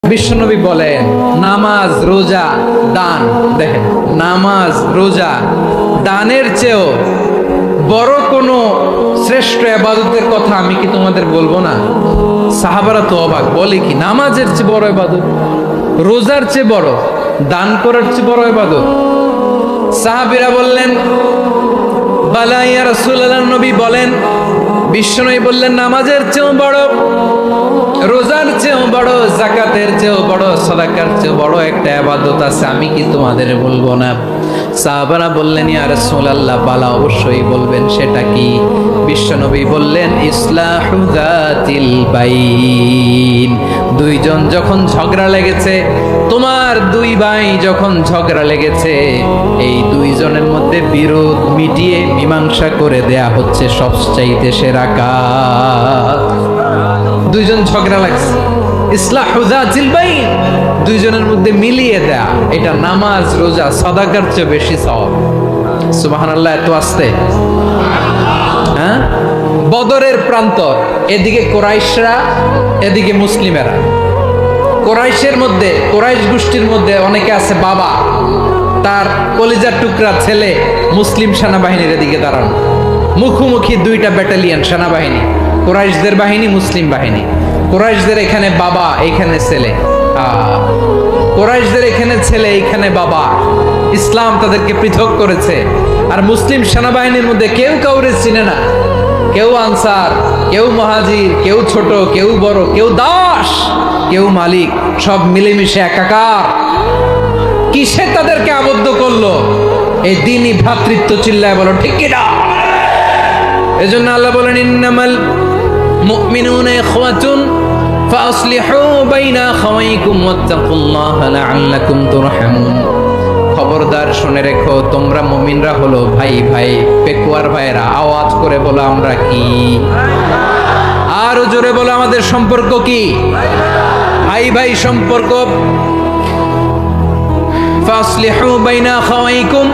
বিশ্বনবী বলেন নামাজ রোজা দান, দেখেন নামাজ রোজা দানের চেয়েও বড় কোনো শ্রেষ্ঠ ইবাদতের কথা আমি কি তোমাদের বলবো না? সাহাবারা তো অবাক, বলে কি নামাজের চেয়ে বড় ইবাদত, রোজার চেয়ে বড়, দান করার চেয়ে বড় ইবাদত? সাহাবীরা বললেন বালা ইয়া রাসূলুল্লাহ। নবী বলেন, বিশ্বনবী বললেন নামাজের চেয়েও বড়, রোজার চেয়েও বড়, যাকাতের চেয়েও বড়, সাদাকার চেয়েও বড় একটা ইবাদত আছে, আমি কি তোমাদের বলবো না? সাহাবারা বললেন ইয়া রাসূলুল্লাহ, বালা অবশ্যই বলবেন, সেটা কি? বিশ্বনবী বললেন ইসলাহু যাতিল বাইন। দুইজন যখন ঝগড়া লেগেছে, তোমার দুই ভাই যখন ঝগড়া লেগেছে, এই দুইজনের মধ্যে বিরোধ মিটিয়ে মীমাংসা করে দেয়া হচ্ছে সবচাইতে সেরা কাজ। দুইজন ঝগড়া লাগছে, ইসলাহু যাতিল বাইন, দুইজনের মধ্যে মিলিয়ে দেয়া, এটা নামাজ রোজা সাদাকার চেয়ে বেশি সওয়াব। সুবহানাল্লাহ, এত আসতে হ্যাঁ। বদরের প্রান্তর, এদিকে কোরাইশরা, এদিকে মুসলিমেরা। কোরাইশের মধ্যে, কোরাইশ গোষ্ঠীর মধ্যে অনেকে আছে বাবা, তার কলিজার টুকরা ছেলে মুসলিম সেনাবাহিনীর এদিকে দাঁড়ানো, মুখোমুখি দুইটা ব্যাটালিয়ন সেনাবাহিনী, কোরাইশদের বাহিনী, মুসলিম বাহিনী। কোরাইশদের এখানে বাবা, এইখানে ছেলে, কোরাইশদের এখানে ছেলে, এইখানে বাবা। ইসলাম তাদেরকে পৃথক করেছে। আর মুসলিম সেনাবাহিনীর মধ্যে কেউ কাউরে চিনে না, কেউ আনসার, কেউ মুহাজির, কেউ ছোট, কেউ বড়, কেউ দাস, কেউ মালিক, সব মিলেমিশে একাকার। কিসে তাদেরকে আবদ্ধ করলো? এই দ্বীনি ভ্রাতৃত্ব, চিল্লায় বলো ঠিক কি না? এজন্য আল্লাহ বলেন ইন্নামাল মুমিনুনা ইখওয়াতুন ফাসলিহু বাইনা আখাওয়াইকুম ওয়াত্তাকুল্লাহা লাআল্লাকুম তুরহামুন। খবরদার শুনে রেখো, তোমরা মুমিনরা হলো ভাই ভাই, পেকুয়ার ভাইরা। আওয়াজ করে বলো আমরা কি? আরো জোরে বলো আমাদের সম্পর্ক কি? ভাই ভাই সম্পর্ক। ফাসলিহু বাইনা আখাওয়াইকুম,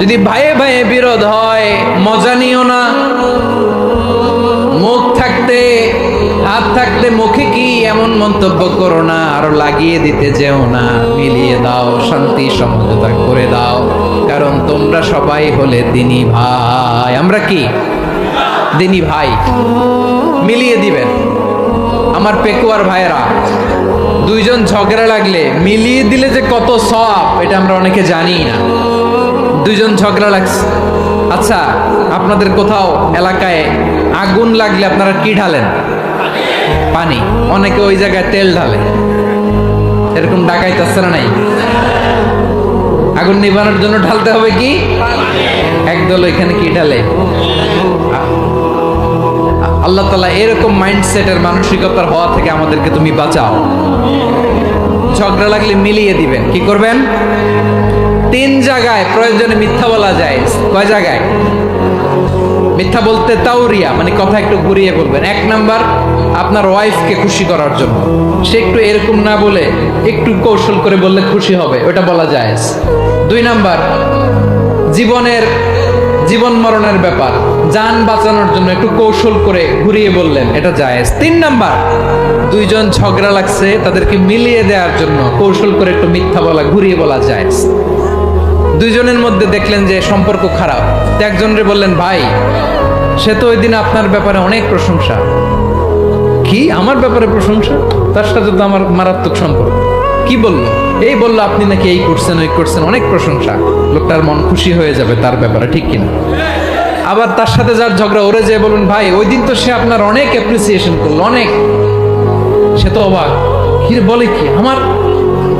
যদি ভাইয়ে ভাইয়ে বিরোধ হয় মজা নিও না। মুখ থাকতে, হাত থাকতে মুখে কি এমন মন্তব্য করো না, আরো লাগিয়ে দিতে যেও না। মিলিয়ে দাও, শান্তি সমঝোতা করে দাও, কারণ তোমরা সবাই হলে দ্বীনি ভাই। আমরা কি দ্বীনি ভাই? মিলিয়ে দিবেন। আমার পেকুয়ার ভাইয়েরা, দুইজন ঝগড়া লাগলে মিলিয়ে দিলে যে কত সওয়াব, এটা আমরা অনেকে জানি না। দুইজন ঝগড়া লাগছে, আচ্ছা আপনাদের কোথাও এলাকায় আগুন লাগলে আপনারা কি ঢালেন? পানি। অনেকে ওই জায়গায় তেল ঢালে। এরকম ডাকাইত আছে না নাই? আগুন নিভানোর জন্য ঢালতে হবে কি? একদল এখানে কি ঢালে? আল্লাহ তাআলা এরকম মাইন্ডসেটের, মানসিকতার হওয়া থেকে আমাদেরকে তুমি বাঁচাও। ঝগড়া লাগলে মিলিয়ে দিবেন। কি করবেন? 3 জায়গায় প্রয়োজনে মিথ্যা বলা যায়। কয় জায়গায় মিথ্যা বলতে? তাওরিয়া, মানে কথা একটু ঘুরিয়ে বলবেন। 1 নাম্বার, আপনার ওয়াইফকে খুশি করার জন্য, সে একটু এরকম না বলে একটু কৌশল করে বললে খুশি হবে, ওটা বলা যায়। 2 নাম্বার, জীবন মরণের ব্যাপার, জান বাঁচানোর জন্য একটু কৌশল করে ঘুরিয়ে বললেন, এটা জায়েজ। 3 নাম্বার, দুইজন ঝগড়া লাগছে, তাদেরকে মিলিয়ে দেওয়ার জন্য কৌশল করে একটু মিথ্যা বলা, ঘুরিয়ে বলা জায়েজ। দুইজনের মধ্যে দেখলেন যে সম্পর্ক খারাপ, তো একজনরে বললেন ভাই, সে তো ওই দিন আপনার ব্যাপারে অনেক প্রশংসা। কি আমার ব্যাপারে প্রশংসা? তার সাথে তো আমার মারাত্মক সম্পর্ক। কি বললো? এই বললো আপনি নাকি এই করছেন, ওই করছেন, অনেক প্রশংসা। লোকটার মন খুশি হয়ে যাবে তার ব্যাপারে, ঠিক কিনা? আবার তার সাথে যার ঝগড়া, ওরে যে বলুন ভাই, ওই দিন তো সে আপনার অনেক অ্যাপ্রিসিয়েশন করলো, অনেক। সে তো অবাক, কি বলে কি আমার?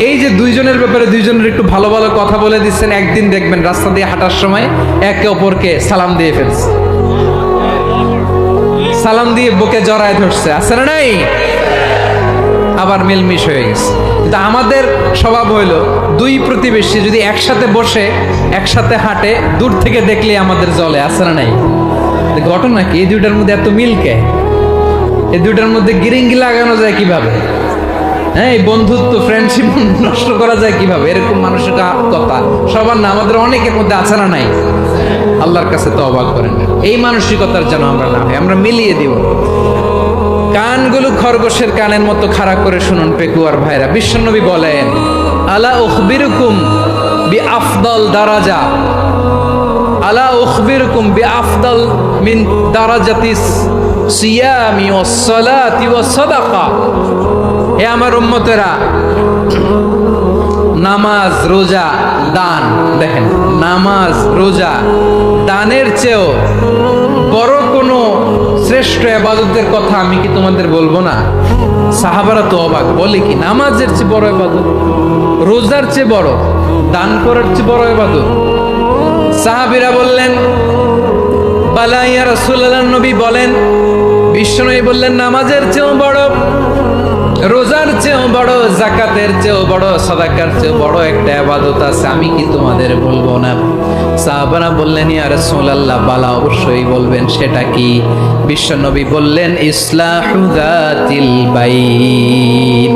এই যে দুইজনের ব্যাপারে দুইজনের একটু ভালো ভালো কথা বলে দিচ্ছেন, একদিন দেখবেন রাস্তা দিয়ে হাঁটার সময় একে অপরকে সালাম দিয়ে ফেলছে, সালাম দিয়ে বুকে জড়ায় ধরছে, আছে না নাই? আবার মিলমিশ হয়ে গেছে। কিন্তু আমাদের স্বভাব হইল, দুই প্রতিবেশী যদি একসাথে বসে একসাথে হাঁটে, দূর থেকে দেখলে আমাদের জলে, আছে না নাই? ঘটনা কি? এই দুইটার মধ্যে এত মিল কে? এই দুইটার মধ্যে গিরিঙ্গি লাগানো যায় কিভাবে? হ্যাঁ, এই বন্ধুত্ব, ফ্রেন্ডশিপ নষ্ট করা যায় কিভাবে? এরকম মানুষের কথা সবার না, আমাদের অনেকের মধ্যে আছে না নাই? আল্লাহর কাছে তওবা করেন, এই মানসিকতার যেন আমরা না হয়, আমরা মিলিয়ে দিব। কানগুলো খরগোশের কানের মতো খাড়া করে শুনুন পেকুয়ার ভাইরা, বিশ্বনবী বলেন, আলা উখবিরুকুম বিআফদাল দারাজা, আলা উখবিরুকুম বিআফদাল মিন দারাজাতিস সিয়ামি ওয়াস সালাতি ওয়াস সাদাকা। হে আমার উম্মতেরা, নামাজ, রোজা, দান, দেখেন নামাজ, রোজা, দানের চেয়েও বড় কোনো শ্রেষ্ঠ ইবাদতের কথা আমি কি তোমাদের বলবো না? সাহাবারা তো অবাক, বলে কি নামাজের চেয়ে বড় ইবাদত, রোজার চেয়ে বড়, দান করার চেয়ে বড় ইবাদত? সাহাবীরা বললেন, বালা ইয়া রাসূলুল্লাহ, নবী বলেন। বিশ্বনবী বললেন, নামাজের চেয়েও বড়, রোজার চেয়েও বড়, যাকাতের চেয়েও বড়, সাদাকার চেয়েও বড় একটা ইবাদত আছে, আমি কি তোমাদের বলবো না? সাহাবারা বললেন, ইয়া রাসূলুল্লাহ, বালা, অবশ্যই বলবেন, সেটা কি? বিশ্বনবী বললেন, ইসলাহু যাতিল বাইন।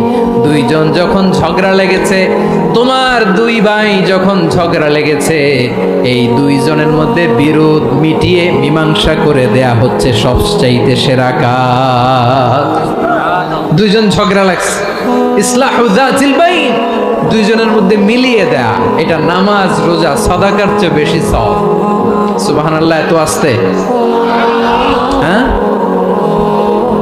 দুইজন যখন ঝগড়া লেগেছে, তোমার দুই ভাই যখন ঝগড়া লেগেছে, এই দুইজনের মধ্যে বিরোধ মিটিয়ে মীমাংসা করে দেয়া হচ্ছে সবচাইতে সেরা কাজ। দুইজন ঝগড়া লাগছে, ইসলাহু যাতিল বাইন, দুইজনের মধ্যে মিলিয়ে দেয়া, এটা নামাজ, রোজা, সাদাকার চেয়ে বেশি সওয়াব। সুবহানাল্লাহ, এত আসতে, হ্যাঁ?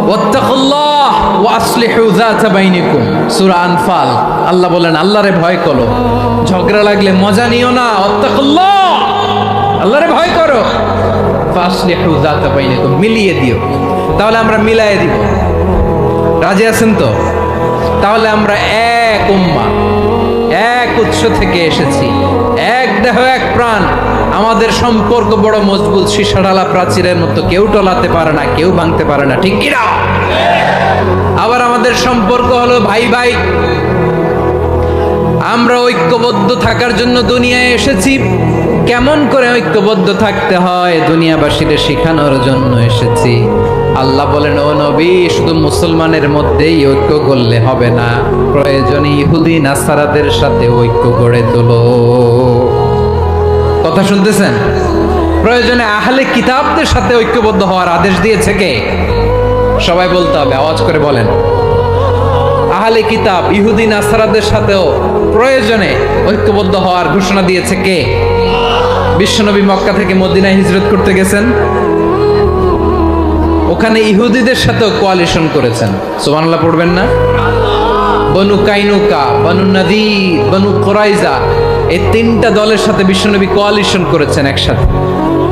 ওয়াত্তাকুল্লাহ ওয়া আসলিহু যাতা বাইনিকুম, সূরা আনফাল। আল্লাহ বলেন, আল্লাহরে ভয় করো, ঝগড়া লাগলে মজা নিও না। ওয়াত্তাকুল্লাহ, আল্লাহরে ভয় করো, ফাসলিহু যাতা বাইনিকুম, মিলিয়ে দিও। তাহলে আমরা মিলায়ে দিব, রাজি আছেন তো? তাহলে আমরা এক উম্মাহ, এক উৎস থেকে এসেছি, এক দেহ, এক প্রাণ। আমাদের সম্পর্ক বড় মজবুত, সীসাঢালা প্রাচীরের মতো, কেউ টলাতে পারে না, কেউ ভাঙতে পারে না, ঠিক কিনা? আবার আমাদের সম্পর্ক হলো ভাই ভাই। আমরা ঐক্যবদ্ধ থাকার জন্য দুনিয়ায় এসেছি। কেমন করে ঐক্যবদ্ধ থাকতে হয় দুনিয়াবাসীদের শেখানোর জন্য এসেছি। আল্লাহ বলেন, ও নবী, শুধু মুসলমানের মধ্যেই ঐক্য করলে হবে না, প্রয়োজনে ইহুদি নাসারাদের সাথে ঐক্য গড়ে তোলো। কথা শুনতেছেন? প্রয়োজনে আহলে কিতাবদের সাথে ঐক্যবদ্ধ হওয়ার আদেশ দিয়েছে কে? সবাই বলতে হবে, আওয়াজ করে বলেন। আহলে কিতাব, ইহুদি নাসারাদের সাথেও প্রয়োজনে ঐক্যবদ্ধ হওয়ার ঘোষণা দিয়েছে কে? বিশ্বনবী মক্কা থেকে মদিনায় হিজরত করতে গেছেন, ওখানে ইহুদিদের সাথেও কোয়ালিশন করেছেন। সুবহানাল্লাহ পড়বেন না? বনু কাইনুকা, বনু নাদির, বনু কুরাইজা, এই তিনটা দলের সাথে বিশ্বনবী কোয়ালিশন করেছেন একসাথে।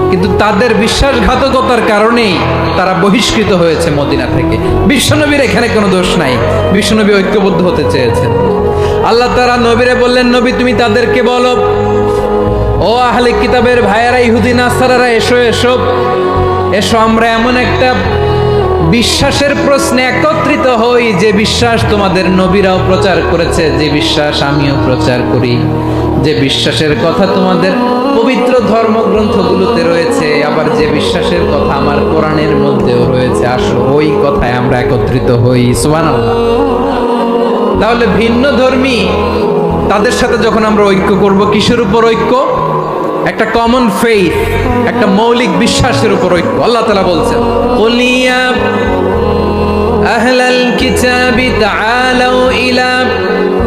কিন্তু তাদের বিশ্বাসঘাতকতার কারণেই তারা বহিষ্কৃত হয়েছে মদিনা থেকে। বিশ্বনবীর এখানে কোনো দোষ নাই, বিশ্বনবী ঐক্যবদ্ধ হতে চেয়েছেন। আল্লাহ তাআলা নবীরে বললেন, নবী তুমি তাদেরকে বলো, ও আহলে কিতাবের ভাইয়েরা, ইহুদি নাসারারা, এসো এসো এসো, আমরা এমন একটা বিশ্বাসের প্রশ্নে একত্রিত হই, যে বিশ্বাস তোমাদের নবীরাও প্রচার করেছে, যে বিশ্বাস আমিও প্রচার করি, যে বিশ্বাসের কথা তোমাদের পবিত্র ধর্মগ্রন্থগুলোতে রয়েছে, আবার যে বিশ্বাসের কথা আমার কোরআনের মধ্যেও রয়েছে। আসো ওই কথায় আমরা একত্রিত হই। সুবহানাল্লাহ। তাহলে ভিন্ন ধর্মী তাদের সাথে যখন আমরা ঐক্য করব, কিসের উপর ঐক্য? একটা কমন ফেইথ, একটা মৌলিক বিশ্বাসের উপর ঐক্য। আল্লাহ তাআলা বলছেন, কুলিয়া আহলাল কিতাবি তাআলাউ ইলা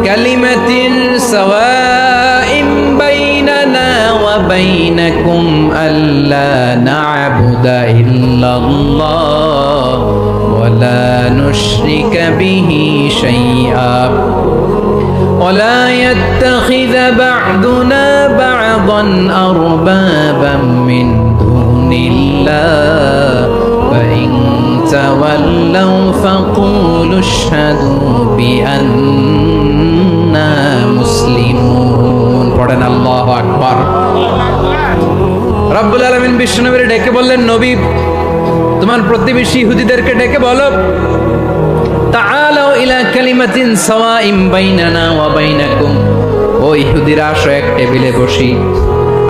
কালিমাতিন সাওয়াইন বাইনানা ওয়া বাইনাকুম আল্লা না'বুদা ইল্লাল্লাহ ওয়া লা নুশরিকা বিহি শাইআ ولا يتخذ بعضنا بعضا أربابا من دون الله فإن تولوا فقولوا اشهدوا بأننا مسلمون। পড়েন আল্লাহু আকবার। রব্বুল আলামিন বিশ্বনবীর ডেকে বললেন, নবী তোমার প্রতিবেশী ইহুদিদেরকে ডেকে বলো, তাআলাউ ইলা কালিমাতিন সাওয়াইন বাইনানা ওয়া বাইনাকুম, ও ইহুদিরা, আসো এক টেবিলে বসি,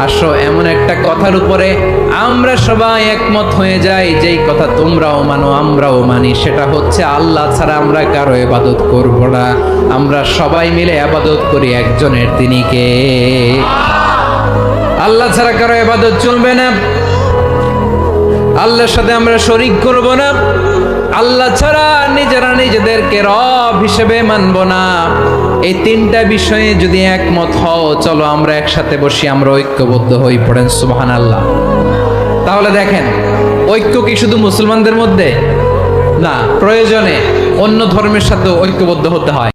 আসো এমন একটা কথার উপরে আমরা সবাই একমত হয়ে যাই, যেই কথা তোমরাও মানো আমরাও মানি, সেটা হচ্ছে আল্লাহ ছাড়া আমরা কারো ইবাদত করব না, আমরা সবাই মিলে ইবাদত করি একজনের, তিনি কে? আল্লাহ ছাড়া কারো ইবাদত চলবে না, আল্লাহর সাথে আমরা শরীক করব না, আল্লাহ ছাড়া নিজেরা নিজেদেরকে রব হিসেবে মানব না, এই তিনটা বিষয়ে যদি একমত হও, চলো আমরা একসাথে বসি, আমরা ঐক্যবদ্ধ হই। পড়েন সুবহানাল্লাহ। তাহলে দেখেন, ঐক্য কি শুধু মুসলমানদের মধ্যে না, প্রয়োজনে অন্য ধর্মের সাথে ঐক্যবদ্ধ হতে হয়।